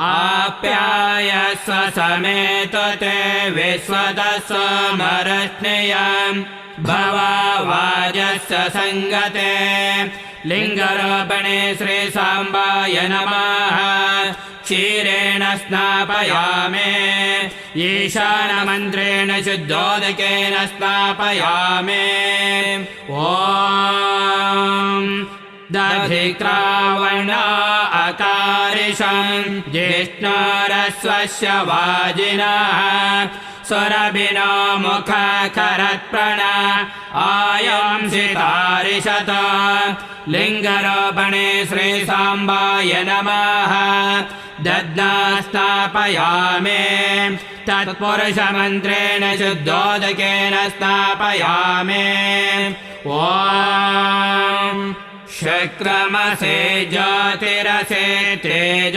आप्यायस्व समेत ते विश्वतस्वमरश्नियम् भवावाजस्य सङ्गते लिङ्गरोपणे श्रीसाम्बाय नमः क्षीरेण स्नापयामे ईशानमन्त्रेण शुद्धोदकेन स्नापयामे ॐ दधिक्रावणा अकारिषम् जिष्णुरस्वस्य वाजिनः सुरभिनो मुखकरत्प्रण आयंसितारिषत लिङ्गरोपणे श्रीसाम्बाय नमः दध्ना स्थापयामे तत्पुरुषमन्त्रेण शुद्धोदकेन स्थापयामे ॐ शुक्रमसे ज्योतिरसे तेज